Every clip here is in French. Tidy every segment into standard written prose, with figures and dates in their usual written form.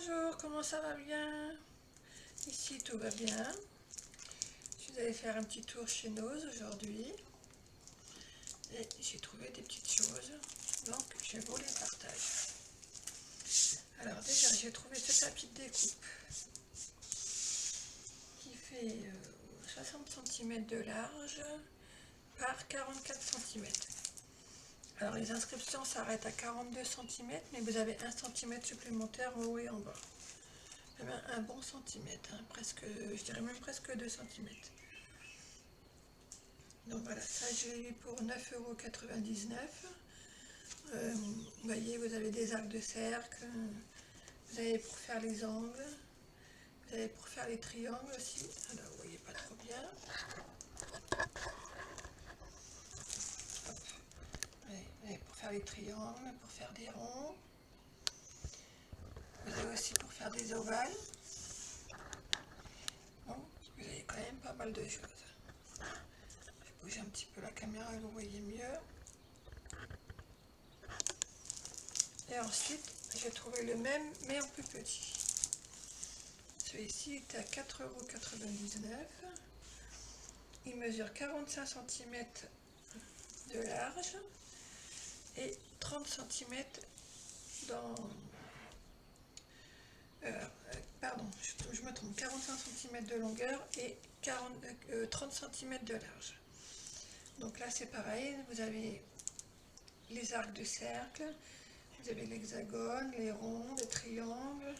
Bonjour, comment ça va bien? Ici tout va bien. Je suis allée faire un petit tour chez Nose aujourd'hui et j'ai trouvé des petites choses, donc je vous les partage. Alors déjà j'ai trouvé ce tapis de découpe qui fait 60 cm de large par 44 cm. Alors les inscriptions s'arrêtent à 42 cm, mais vous avez 1 cm supplémentaire en haut et en bas. Un bon centimètre, hein, presque, je dirais même presque 2 cm. Donc voilà, ça je l'ai eu pour 9,99 €. Vous voyez, vous avez des arcs de cercle, vous avez pour faire les angles, vous avez pour faire les triangles aussi. Alors vous voyez pas trop bien. Hop. Vous avez pour faire les triangles, pour faire des ronds. Vous avez aussi pour faire des ovales. Bon, vous avez quand même pas mal de choses. Je vais bouger un petit peu la caméra, vous voyez mieux. Et ensuite, j'ai trouvé le même, mais en plus petit. Celui-ci est à 4,99 €. Il mesure 45 cm de large et 30 cm dans... pardon, je me trompe, 45 cm de longueur et 30 cm de large. Donc là c'est pareil, vous avez les arcs de cercle, vous avez l'hexagone, les ronds, les triangles.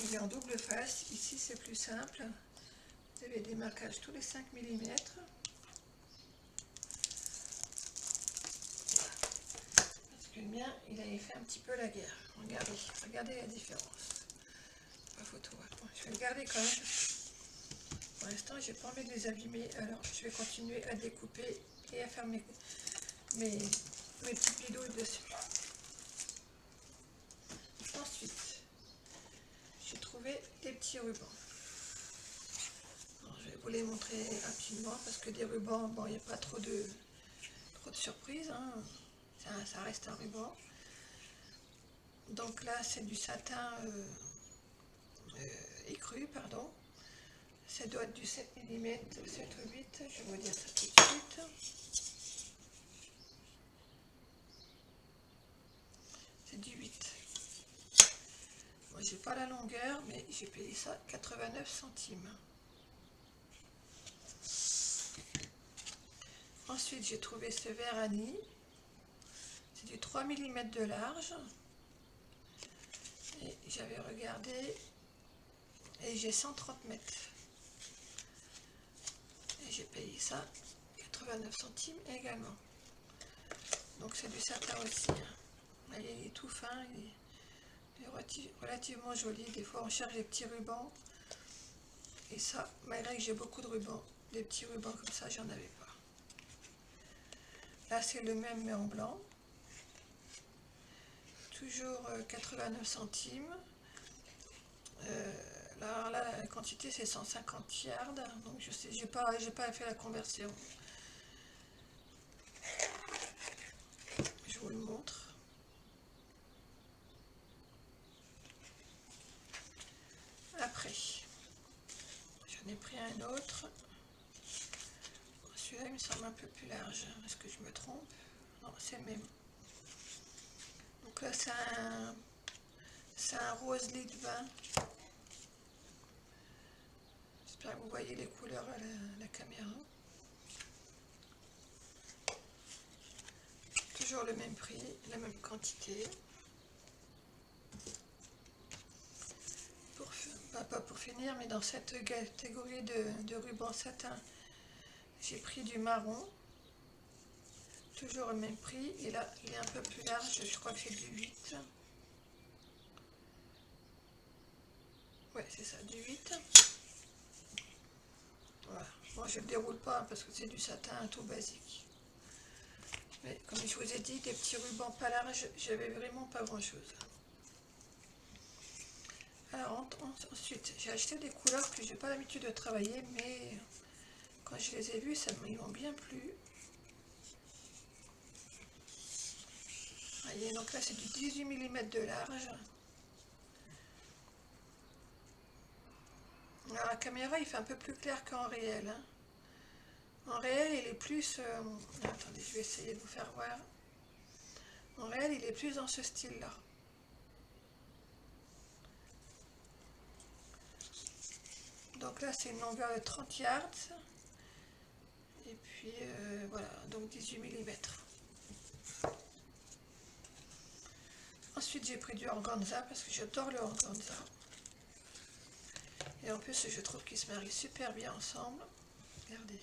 Il est en double face, ici c'est plus simple. Vous avez des marquages tous les 5 mm. Parce que le mien, il avait fait un petit peu la guerre. Regardez la différence. Pas photo. Bon, je vais le garder quand même. Pour l'instant, j'ai pas envie de les abîmer. Alors, je vais continuer à découper et à faire mes petites bidouilles dessus. Ensuite, j'ai trouvé des petits rubans. Alors, je vais vous les montrer rapidement parce que des rubans, bon, il n'y a pas trop de surprises. Hein. Ça reste un ruban. Donc là, c'est du satin écru, pardon. Ça doit être du 7 mm, 7 ou 8, je vais vous dire ça tout de suite. C'est du 8. Moi, j'ai pas la longueur, mais j'ai payé ça 89 centimes. Ensuite, j'ai trouvé ce verre Annie. C'est du 3 mm de large. Et j'avais regardé, et j'ai 130 mètres. Et j'ai payé ça 89 centimes également. Donc c'est du satin aussi. Hein. Il est tout fin, il est relativement joli. Des fois on cherche des petits rubans. Et ça, malgré que j'ai beaucoup de rubans, des petits rubans comme ça, j'en avais pas. Là c'est le même mais en blanc. Toujours 89 centimes. Là, la quantité c'est 150 yards. Donc je sais, j'ai pas fait la conversion. Je vous le montre. Après, j'en ai pris un autre. Celui-là, il me semble un peu plus large. Est-ce que je me trompe? Non, c'est le même. Donc là, c'est un rose lit de vin. J'espère que vous voyez les couleurs à la caméra. Toujours le même prix, la même quantité. Pas pour finir, mais dans cette catégorie de ruban satin, j'ai pris du marron. Toujours le même prix. Et là, il est un peu plus large. Je crois que c'est du 8. Ouais, c'est ça, du 8. Voilà. Bon, je ne le déroule pas parce que c'est du satin tout basique. Mais comme je vous ai dit, des petits rubans pas larges, j'avais vraiment pas grand chose. Alors ensuite, j'ai acheté des couleurs que j'ai pas l'habitude de travailler, mais quand je les ai vues, ils m'ont bien plu. Voyez, donc là c'est du 18 mm de large. Alors la caméra il fait un peu plus clair qu'en réel. Hein. En réel il est plus... attendez, je vais essayer de vous faire voir. En réel il est plus dans ce style là. Donc là c'est une longueur de 30 yards. Et puis voilà, donc 18 mm. Ensuite j'ai pris du organza parce que j'adore le organza. Et en plus je trouve qu'ils se marient super bien ensemble. Regardez.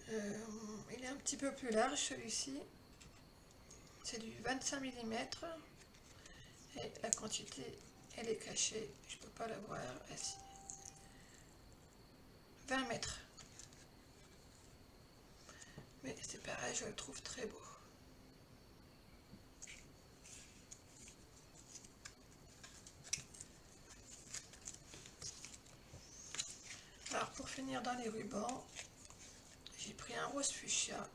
Il est un petit peu plus large celui-ci. C'est du 25 mm. Et la quantité elle est cachée. Je ne peux pas la voir. Ici. 20 mètres. Mais c'est pareil, je le trouve très beau. Alors pour finir dans les rubans, j'ai pris un rose fuchsia.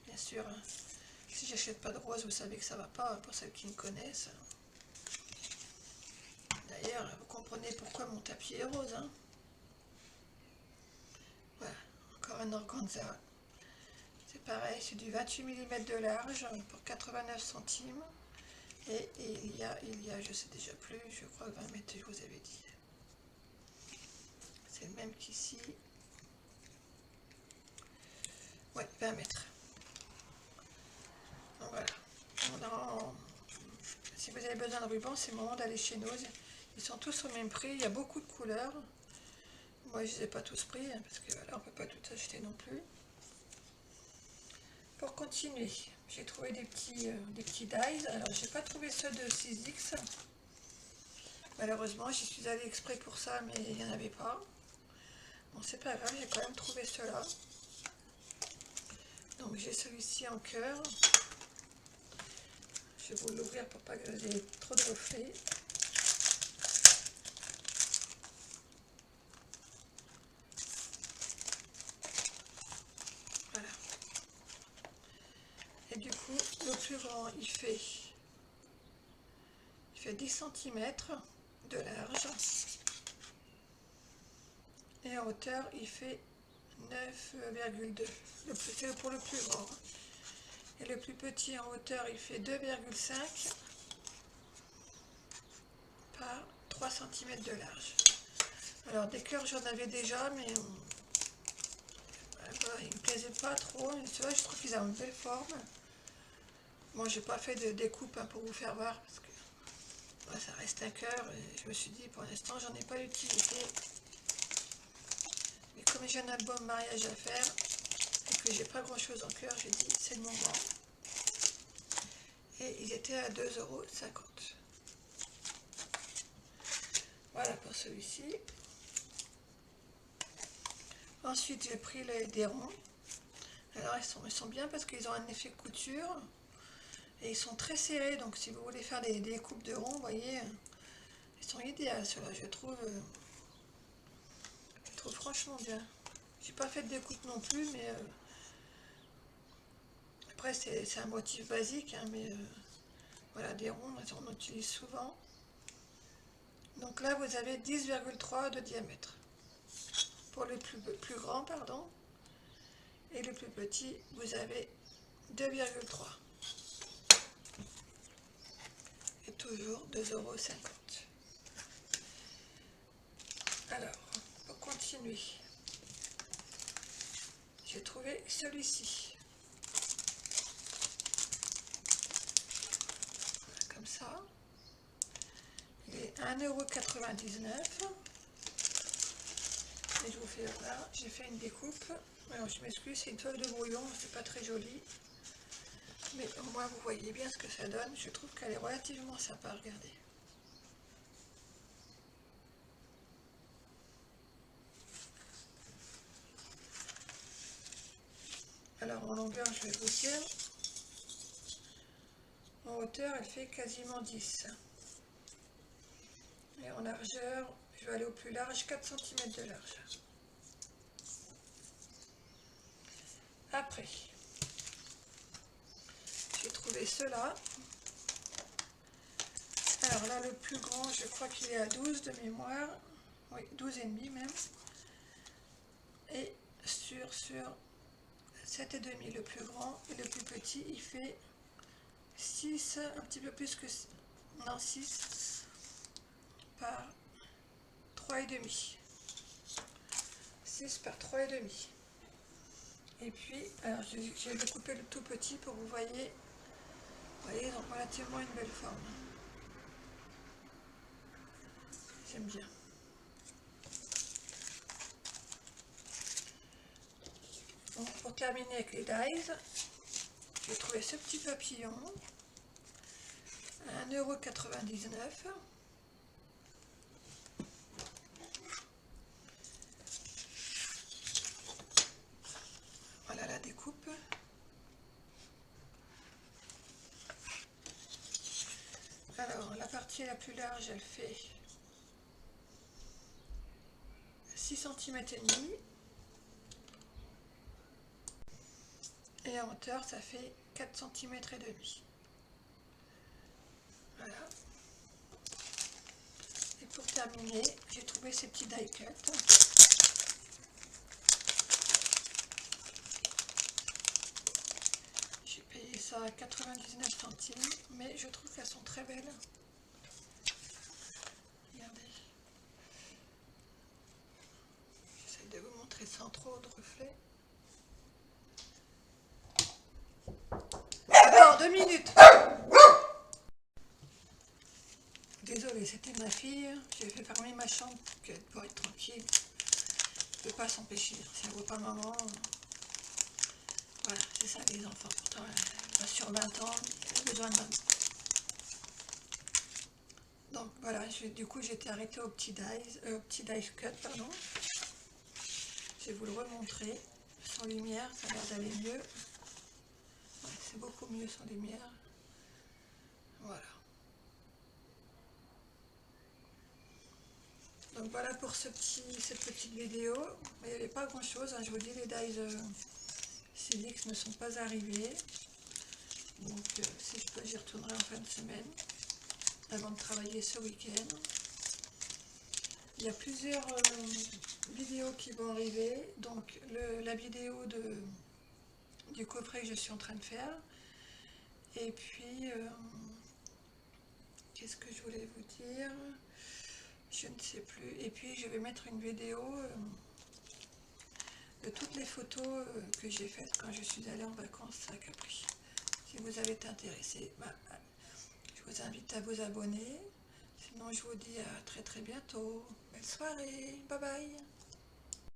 Bien sûr, si j'achète pas de rose, vous savez que ça va pas, pour celles qui me connaissent. D'ailleurs, vous comprenez pourquoi mon tapis est rose. Hein. Voilà, encore un organza. C'est pareil, c'est du 28 mm de large pour 89 centimes. Et il y a, je sais déjà plus, je crois 20 mètres, je vous avais dit. C'est le même qu'ici. Ouais, 20 mètres. Donc voilà. Si vous avez besoin de rubans, c'est le moment d'aller chez nous. Ils sont tous au même prix, il y a beaucoup de couleurs. Moi, je ne les ai pas tous pris, hein, parce que voilà, on ne peut pas tout acheter non plus. Pour continuer, j'ai trouvé des petits dies. Alors, j'ai pas trouvé ceux de 6X. Malheureusement, j'y suis allée exprès pour ça, mais il n'y en avait pas. Bon, c'est pas grave, j'ai quand même trouvé ceux-là. Donc, j'ai celui-ci en cœur. Je vais vous l'ouvrir pour pas que j'ai trop de reflets. Voilà. Et du coup, le plus grand, il fait 10 cm de large. Et en hauteur, il fait 9,2. C'est pour le plus grand. Et le plus petit en hauteur, il fait 2,5 par 3 cm de large. Alors des cœurs, j'en avais déjà, mais ils ne me plaisaient pas trop. Ceux-là, je trouve qu'ils ont une belle forme. Moi, j'ai pas fait de découpe hein, pour vous faire voir, parce que ça reste un cœur. Et je me suis dit, pour l'instant, j'en ai pas d'utilité. Mais comme j'ai un album mariage à faire, et que j'ai pas grand chose en cœur, j'ai dit, c'est le moment. Et ils étaient à 2,50 €. Voilà pour celui-ci. Ensuite, j'ai pris des ronds. Alors, ils sont bien parce qu'ils ont un effet couture. Et ils sont très serrés. Donc, si vous voulez faire des coupes de ronds, vous voyez, ils sont idéaux, ceux-là. Je trouve franchement bien. J'ai pas fait de découpe non plus, mais après, c'est un motif basique. Hein, mais voilà, des ronds, on en utilise souvent. Donc là, vous avez 10,3 de diamètre. Pour le plus grand, pardon. Et le plus petit, vous avez 2,3. Et toujours 2,50 €. Alors, pour continuer, j'ai trouvé celui-ci. Comme ça. Il est 1,99 €. Et je vous fais là, j'ai fait une découpe. Alors je m'excuse, c'est une feuille de brouillon, c'est pas très joli. Mais au moins vous voyez bien ce que ça donne. Je trouve qu'elle est relativement sympa, regardez. Alors en longueur, je vais vous dire. En hauteur, elle fait quasiment 10. Et en largeur, je vais aller au plus large, 4 cm de large. Après, trouvé ceux-là. Alors là, le plus grand, je crois qu'il est à 12 de mémoire. Oui, 12,5 même. Et sur 7,5 le plus grand. Et le plus petit, il fait 6, un petit peu plus que... Non, 6 par 3,5. 6 par 3,5. Et puis, alors j'ai découpé le tout petit pour que vous voyez. Vous voyez, ils ont relativement une belle forme. J'aime bien. Bon, pour terminer avec les dies, j'ai trouvé ce petit papillon à 1,99 €. Voilà la découpe. Alors, la partie la plus large, elle fait 6,5 cm. Et en hauteur, ça fait 4,5 cm. Voilà. Et pour terminer, j'ai trouvé ces petits die cuts. J'ai payé ça à 99 centimes, mais je trouve qu'elles sont très belles. Regardez. J'essaie de vous montrer sans trop de reflets. Attends, 2 minutes. Désolée, c'était ma fille. J'ai fait fermer ma chambre pour être tranquille. Je ne peux pas s'empêcher. Si elle ne voit pas maman. Voilà, c'est ça les enfants. Pourtant, elle a sur 20 ans, elle a besoin de maman. Donc voilà, du coup j'étais arrêtée au petit dice cut, pardon. Je vais vous le remontrer. Sans lumière, ça a l'air d'aller mieux. Ouais, c'est beaucoup mieux sans lumière. Voilà. Donc voilà pour cette petite vidéo. Il n'y avait pas grand chose, hein. Je vous dis, les dies Silex ne sont pas arrivés. Donc si je peux, j'y retournerai en fin de semaine avant de travailler ce week-end. Il y a plusieurs vidéos qui vont arriver. Donc la vidéo du coffret que je suis en train de faire. Et puis, qu'est-ce que je voulais vous dire? Je ne sais plus. Et puis je vais mettre une vidéo de toutes les photos que j'ai faites quand je suis allée en vacances à Capri. Si vous avez été intéressé, je vous invite à vous abonner. Sinon, je vous dis à très très bientôt. Belle soirée. Bye bye.